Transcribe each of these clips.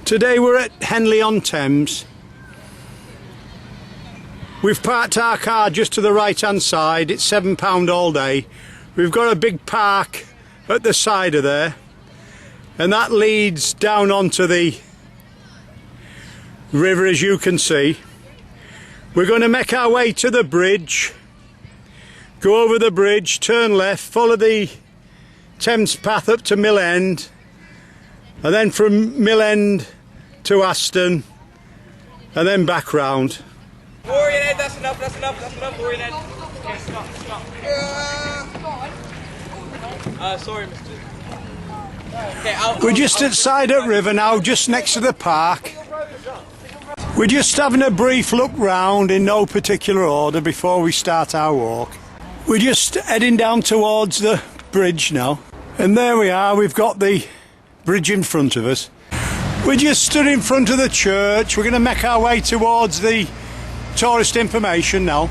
Today we're at Henley on Thames. We've parked our car just to the right hand side. It's £7 all day. We've got a big park at the side of there, and that leads down onto the river, as you can see. We're going to make our way to the bridge, go over the bridge, turn left, follow the Thames path up to Mill End, and then from Mill End to Aston, and then back round. Worrying Ed, that's enough, worrying Ed. Okay, stop. Sorry, mister. Okay, We're just at side at river now, just next to the park. We're just having a brief look round in no particular order before we start our walk. We're just heading down towards the bridge now. And there we are, we've got the bridge in front of us. We're just stood in front of the church. We're going to make our way towards the tourist information now.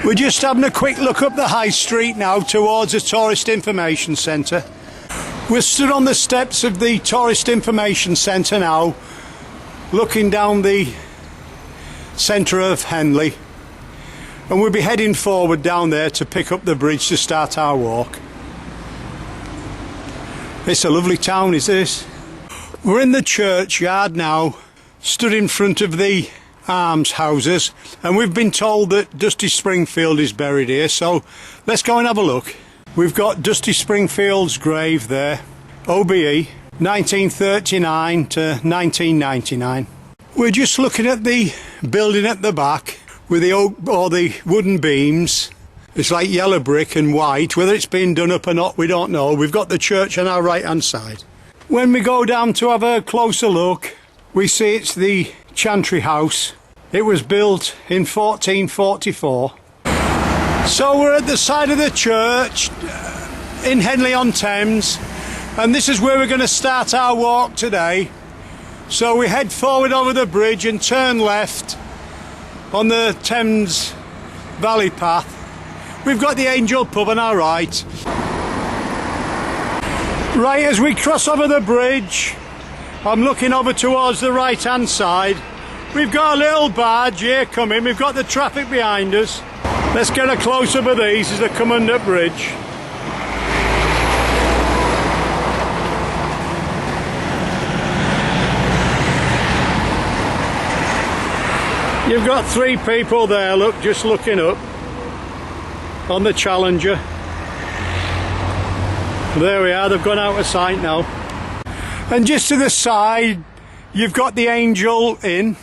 We're just having a quick look up the high street now towards the tourist information centre. We're stood on the steps of the tourist information centre now, looking down the centre of Henley, and we'll be heading forward down there to pick up the bridge to start our walk. It's a lovely town, is this? We're in the churchyard now, stood in front of the almshouses, and we've been told that Dusty Springfield is buried here, so let's go and have a look. We've got Dusty Springfield's grave there, OBE 1939 to 1999. We're just looking at the building at the back with the oak or the wooden beams. It's like yellow brick and white. Whether it's been done up or not, we don't know. We've got the church on our right hand side. When we go down to have a closer look, we see it's the Chantry House. It was built in 1444. So we're at the side of the church in Henley on Thames, and this is where we're going to start our walk today. So we head forward over the bridge and turn left on the Thames Valley path. We've got the Angel pub on our right. Right as we cross over the bridge, I'm looking over towards the right hand side. We've got a little barge here coming, we've got the traffic behind us. Let's get a close up of these as they come under bridge. You've got three people there, look, just looking up on the Challenger. There we are, they've gone out of sight now. And just to the side, you've got the Angel Inn.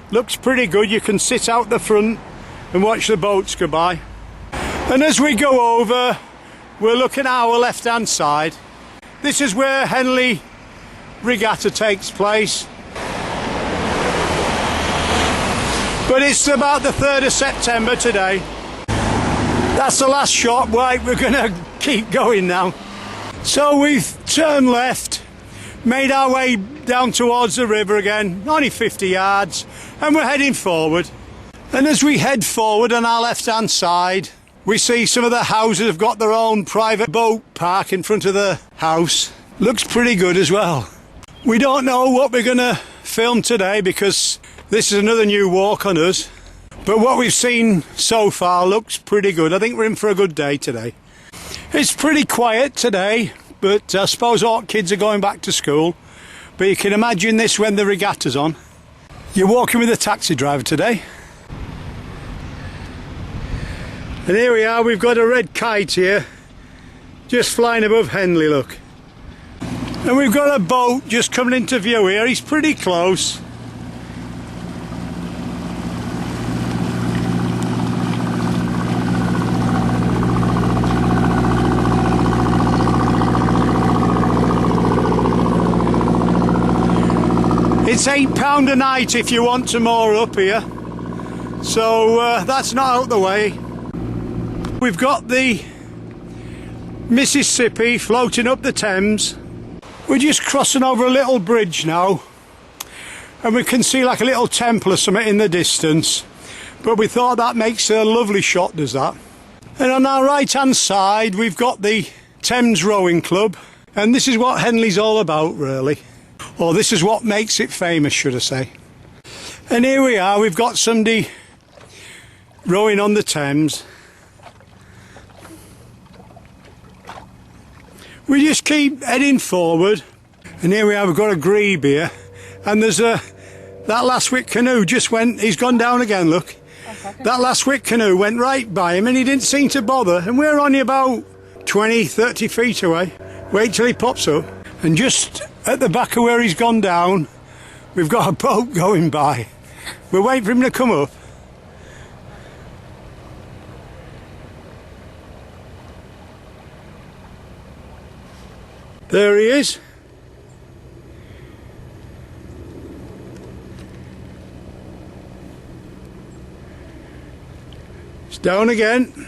Looks pretty good. You can sit out the front and watch the boats go by. And as we go over, we're looking at our left hand side. This is where Henley Regatta takes place. But it's about the 3rd of September today. That's the last shot. Right, we're going to keep going now. So we've turned left, made our way down towards the river again, only 50 yards, and we're heading forward. And as we head forward on our left hand side, we see some of the houses have got their own private boat park in front of the house. Looks pretty good as well. We don't know what we're going to film today because this is another new walk on us, but what we've seen so far looks pretty good. I think we're in for a good day today. It's pretty quiet today, but I suppose all kids are going back to school. But you can imagine this when the regatta's on. You're walking with a taxi driver today. And here we are, we've got a Red Kite here, just flying above Henley, look. And we've got a boat just coming into view here, he's pretty close. It's £8 a night if you want to moor up here, so that's not out the way. We've got the Mississippi floating up the Thames. We're just crossing over a little bridge now, and we can see like a little temple or something in the distance, but we thought that makes a lovely shot, does that. And on our right hand side we've got the Thames Rowing Club, and this is what Henley's all about really. Or this is what makes it famous, should I say. And here we are, we've got somebody rowing on the Thames. We just keep heading forward, and here we are, we've got a grebe here, and there's that last wick canoe just went, he's gone down again, look. That last wick canoe went right by him and he didn't seem to bother, and we're only about 20-30 feet away. Wait till he pops up, and just at the back of where he's gone down, we've got a boat going by. We're waiting for him to come up. There he is. It's down again.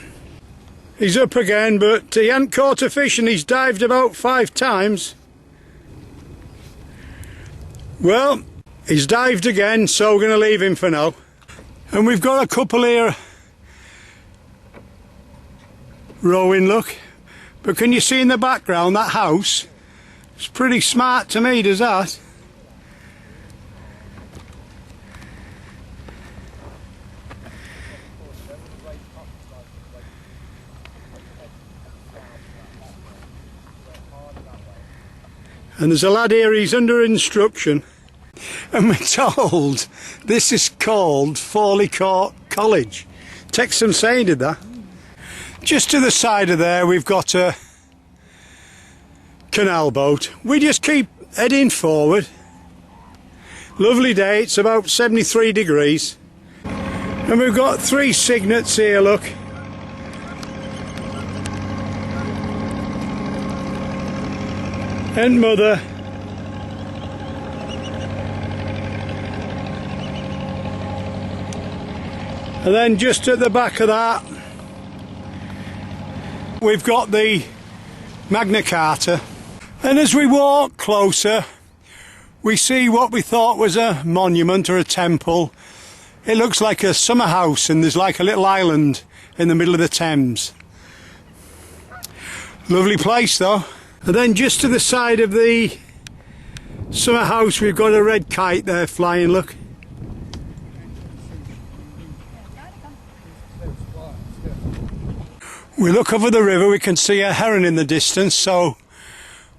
He's up again, but he hadn't caught a fish and he's dived about 5 times. Well, he's dived again, so we're going to leave him for now. And we've got a couple here rowing, look. But can you see in the background that house? It's pretty smart to me, does that? And there's a lad here, he's under instruction. And we're told this is called Fawley Court College. Text them saying did that. Just to the side of there we've got a canal boat. We just keep heading forward. Lovely day, it's about 73 degrees. And we've got 3 cygnets here, look. And mother. And then just at the back of that we've got the Magna Carta. And as we walk closer we see what we thought was a monument or a temple. It looks like a summer house, and there's like a little island in the middle of the Thames. Lovely place though. And then just to the side of the summer house we've got a red kite there flying, look. We look over the river, we can see a heron in the distance, so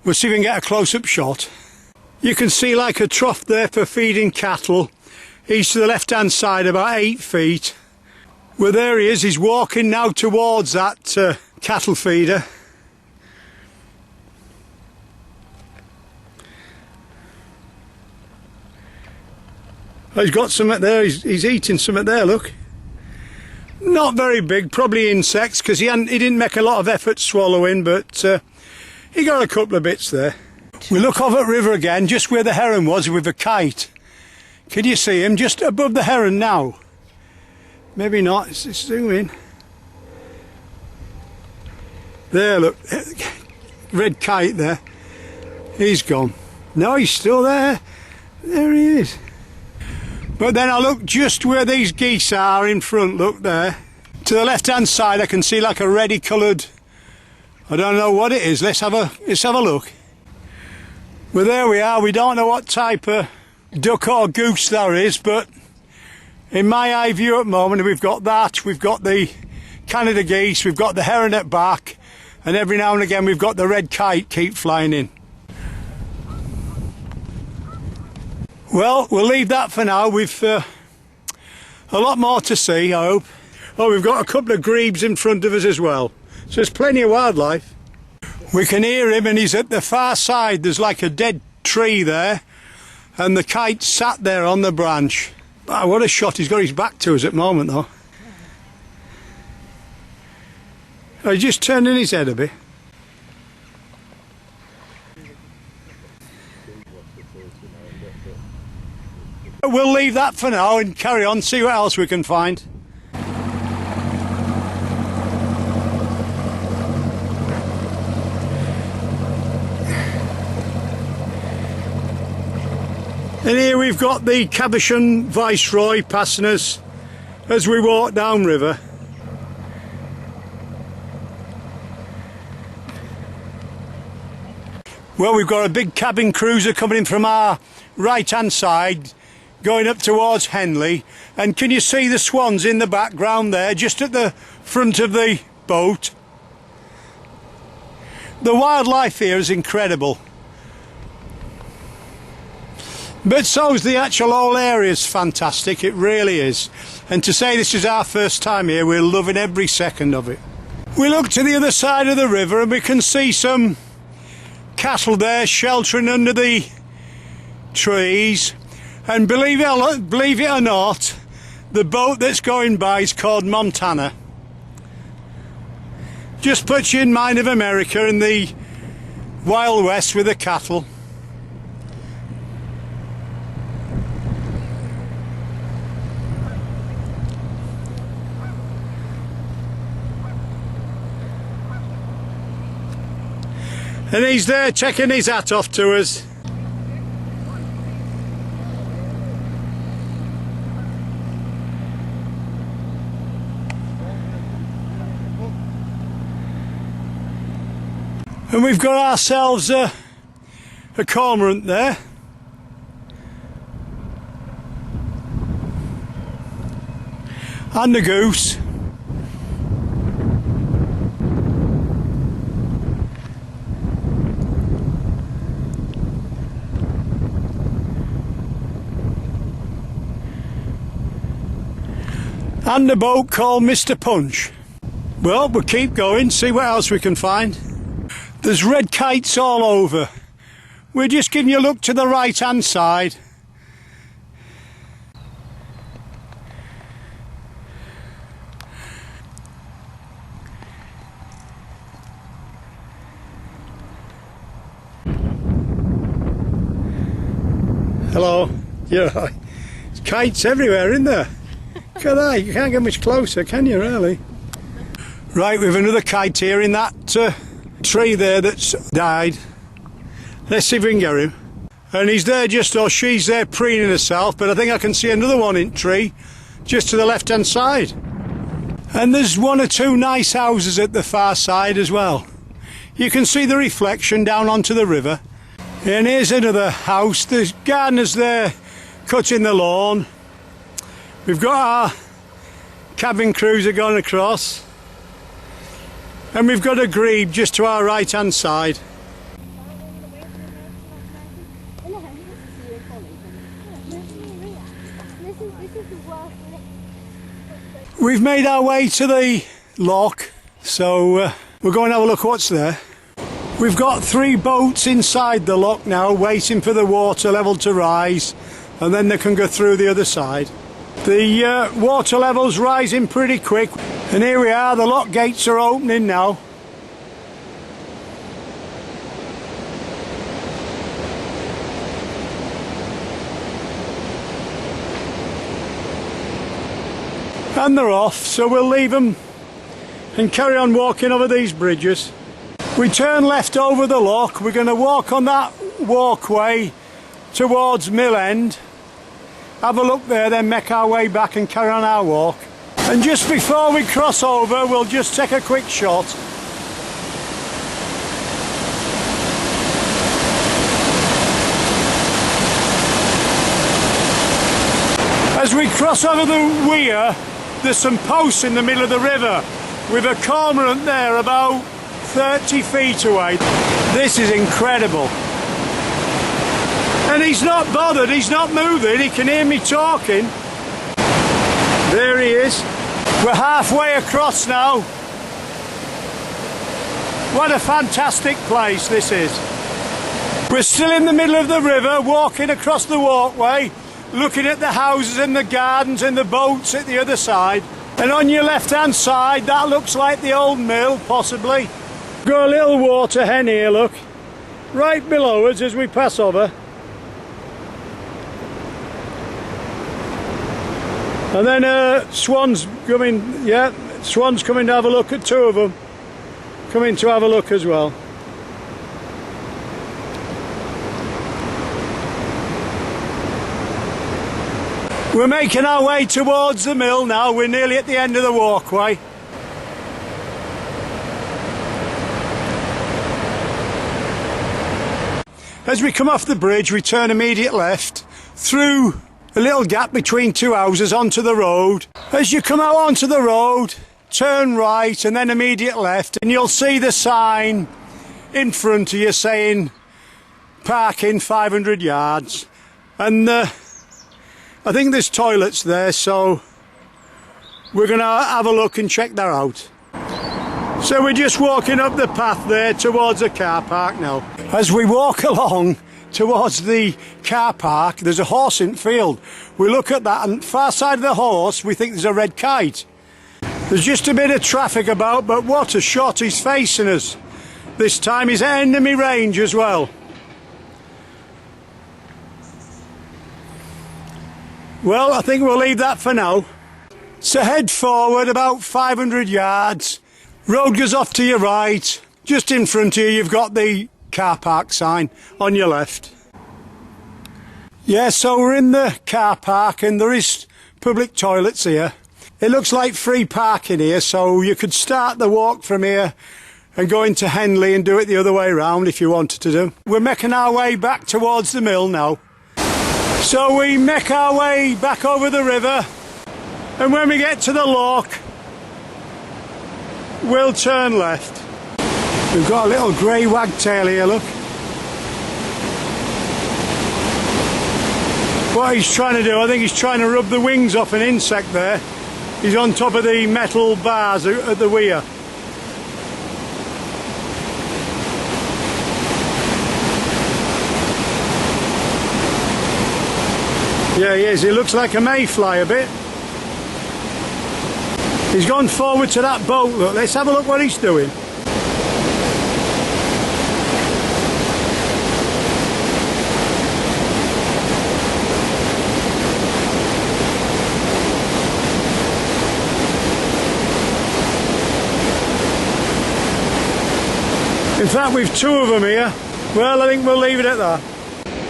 we'll see if we can get a close-up shot. You can see like a trough there for feeding cattle. He's to the left-hand side about 8 feet. Well, there he is, he's walking now towards that cattle feeder. Oh, he's got something there, he's eating something there, look. Not very big, probably insects, because he didn't make a lot of effort swallowing, but he got a couple of bits there. We look over at river again, just where the heron was with a kite. Can you see him just above the heron now? Maybe not, it's zooming. There, look, red kite there. He's gone. No, he's still there. There he is. But then I look just where these geese are in front, look there. To the left hand side I can see like a reddy coloured, I don't know what it is, let's have a look. Well, there we are, we don't know what type of duck or goose there is, but in my eye view at the moment we've got that, we've got the Canada geese, we've got the heron at back, and every now and again we've got the red kite keep flying in. Well, we'll leave that for now. We've a lot more to see, I hope. Oh, we've got a couple of grebes in front of us as well, so there's plenty of wildlife. We can hear him, and he's at the far side. There's like a dead tree there, and the kite sat there on the branch. Wow, what a shot. He's got his back to us at the moment though. Oh, he's just turning his head a bit. We'll leave that for now and carry on, see what else we can find. And here we've got the Cabochon Viceroy passing us as we walk down river. Well, we've got a big cabin cruiser coming in from our right hand side going up towards Henley, and can you see the swans in the background there just at the front of the boat? The wildlife here is incredible, but so's the actual whole area is fantastic, it really is. And to say this is our first time here, we're loving every second of it. We look to the other side of the river and we can see some cattle there sheltering under the trees, and believe it or not, the boat that's going by is called Montana. Just puts you in mind of America and the Wild West with the cattle. And he's there checking his hat off to us. And we've got ourselves a cormorant there. And a goose. And a boat called Mr. Punch. Well, we'll keep going, see what else we can find. There's red kites all over. We're just giving you a look to the right hand side. Hello. Yeah, there's kites everywhere, isn't there? Look at that, you can't get much closer, can you really? Right, we've another kite here in that tree there that's died. Let's see if we can get him. And he's there just, or she's there preening herself, but I think I can see another one in tree just to the left hand side. And there's one or two nice houses at the far side as well. You can see the reflection down onto the river. And here's another house. There's gardeners there cutting the lawn. We've got our cabin cruiser going across, and we've got a grebe just to our right hand side. We've made our way to the lock, so we're going to have a look what's there. We've got 3 boats inside the lock now waiting for the water level to rise, and then they can go through the other side. The water level's rising pretty quick, and here we are, the lock gates are opening now. And they're off, so we'll leave them and carry on walking over these bridges. We turn left over the lock, we're going to walk on that walkway towards Mill End. Have a look there, then make our way back and carry on our walk. And just before we cross over, we'll just take a quick shot. As we cross over the weir, there's some posts in the middle of the river with a cormorant there about 30 feet away. This is incredible. And he's not bothered, he's not moving, he can hear me talking. There he is. We're halfway across now. What a fantastic place this is. We're still in the middle of the river, walking across the walkway, looking at the houses and the gardens and the boats at the other side. And on your left hand side, that looks like the old mill, possibly. Got a little water hen here, look. Right below us as we pass over. And then swans coming, yeah, swans coming to have a look at 2 of them. Coming to have a look as well. We're making our way towards the mill now, we're nearly at the end of the walkway. As we come off the bridge, we turn immediate left through a little gap between two houses onto the road. As you come out onto the road, turn right and then immediate left, and you'll see the sign in front of you saying parking 500 yards. And I think there's toilets there, so we're going to have a look and check that out. So we're just walking up the path there towards the car park now. As we walk along towards the car park, there's a horse in the field. We look at that, and far side of the horse we think there's a red kite. There's just a bit of traffic about, but what a shot he's facing us. This time he's at enemy range as well. Well, I think we'll leave that for now. So head forward about 500 yards. Road goes off to your right. Just in front of you, you've got the car park sign on your left. Yeah, so we're in the car park and there is public toilets here. It looks like free parking here, so you could start the walk from here and go into Henley and do it the other way around if you wanted to do. We're making our way back towards the mill now. So we make our way back over the river, and when we get to the lock, we'll turn left. We've got a little grey wagtail here, look. What he's trying to do, I think he's trying to rub the wings off an insect there. He's on top of the metal bars at the weir. Yeah, he is. He looks like a mayfly a bit. He's gone forward to that boat, look. Let's have a look what he's doing. In fact, we've two of them here. Well, I think we'll leave it at that.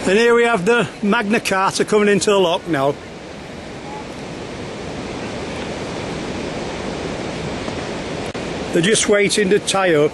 And here we have the Magna Carta coming into the lock now. They're just waiting to tie up.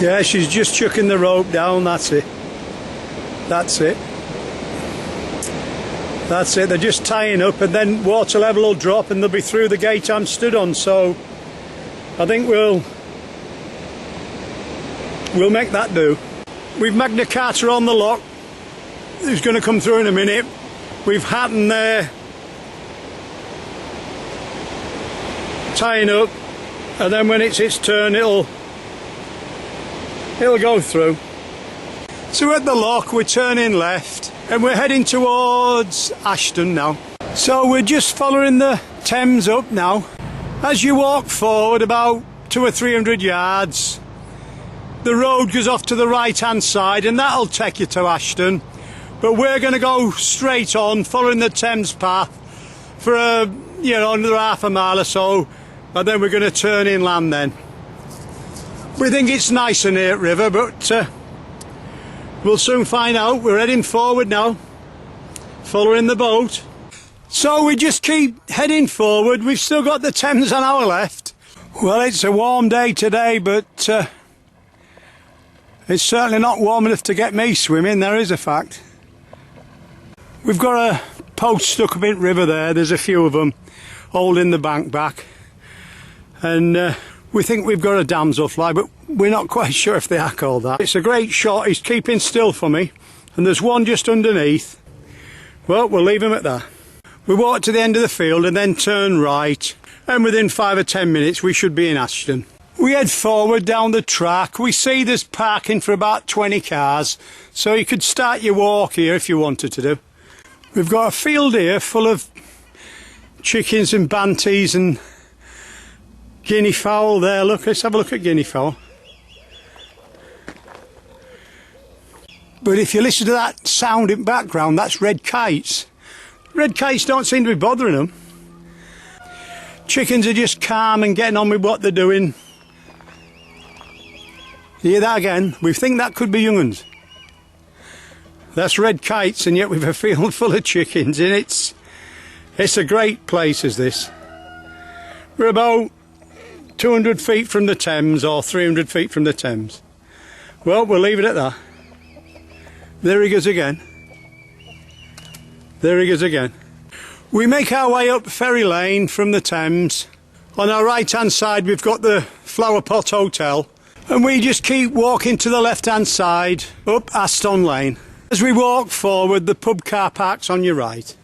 Yeah, she's just chucking the rope down, that's it. That's it. That's it, they're just tying up, and then water level will drop and they'll be through the gate I'm stood on, so I think we'll make that do. We've Magna Carta on the lock, who's going to come through in a minute. We've Hatton there tying up, and then when it's its turn it'll go through. So at the lock we're turning left and we're heading towards Aston now. So we're just following the Thames up now. As you walk forward about 200 or 300 yards, the road goes off to the right hand side and that'll take you to Aston. But we're going to go straight on following the Thames path for another half a mile or so, and then we're going to turn inland then. We think it's nicer near river, but we'll soon find out. We're heading forward now, following the boat. So we just keep heading forward. We've still got the Thames on our left. Well, it's a warm day today, but it's certainly not warm enough to get me swimming, there is a fact. We've got a post stuck up in river there. There's a few of them holding the bank back. And we think we've got a damselfly, but we're not quite sure if they are called that. It's a great shot. He's keeping still for me. And there's one just underneath. Well, we'll leave him at that. We walk to the end of the field and then turn right. And within 5 or 10 minutes, we should be in Aston. We head forward down the track. We see there's parking for about 20 cars. So you could start your walk here if you wanted to do. We've got a field here full of chickens and banties and guinea fowl there. Look, let's have a look at guinea fowl. But if you listen to that sound in background, that's red kites. Red kites don't seem to be bothering them. Chickens are just calm and getting on with what they're doing. You hear that again? We think that could be young uns. That's red kites, and yet we've a field full of chickens, and it's a great place as this. We're about 200 feet from the Thames, or 300 feet from the Thames. Well, we'll leave it at that. There he goes again. There he goes again. We make our way up Ferry Lane from the Thames. On our right hand side we've got the Flower Pot Hotel, and we just keep walking to the left hand side up Aston Lane. As we walk forward, the pub car park's on your right.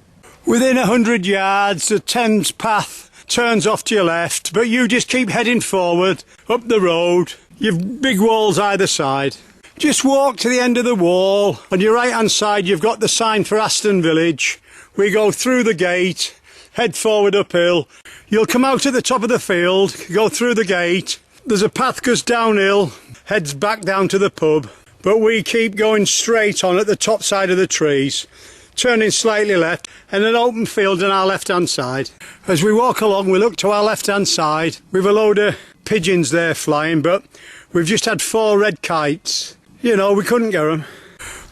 Within 100 yards the Thames path turns off to your left, but you just keep heading forward up the road. You've big walls either side. Just walk to the end of the wall. On your right hand side you've got the sign for Aston Village. We go through the gate, head forward uphill. You'll come out at the top of the field, go through the gate. There's a path goes downhill, heads back down to the pub. But we keep going straight on at the top side of the trees, turning slightly left, and an open field on our left hand side. As we walk along, we look to our left hand side. We've a load of pigeons there flying, but we've just had 4 red kites. You know, we couldn't get them.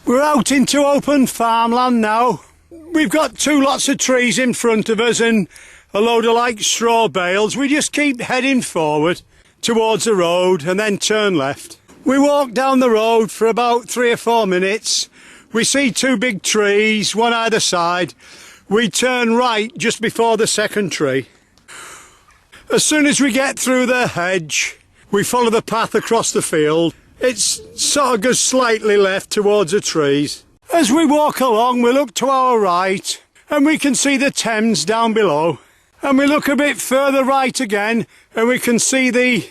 We're out into open farmland now. We've got 2 lots of trees in front of us and a load of like straw bales. We just keep heading forward towards the road and then turn left. We walk down the road for about 3 or 4 minutes. We see 2 big trees, one either side. We turn right just before the second tree. As soon as we get through the hedge, we follow the path across the field. It sort of goes slightly left towards the trees. As we walk along, we look to our right and we can see the Thames down below. And we look a bit further right again and we can see the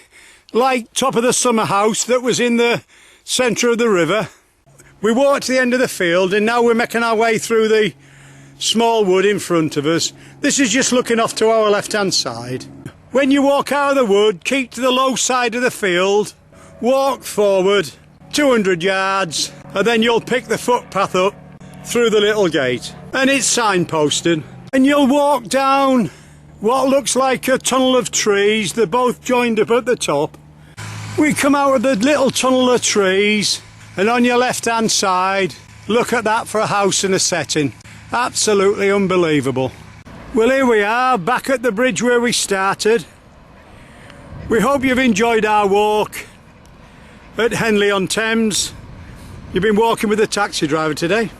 like top of the summer house that was in the centre of the river. We walk to the end of the field and now we're making our way through the small wood in front of us. This is just looking off to our left hand side. When you walk out of the wood, keep to the low side of the field, walk forward 200 yards and then you'll pick the footpath up through the little gate, and it's signposted, and you'll walk down what looks like a tunnel of trees. They're both joined up at the top. We come out of the little tunnel of trees, and on your left hand side, look at that for a house and a setting. Absolutely unbelievable. Well, here we are back at the bridge where we started. We hope you've enjoyed our walk at Henley on Thames. You've been walking with a taxi driver today.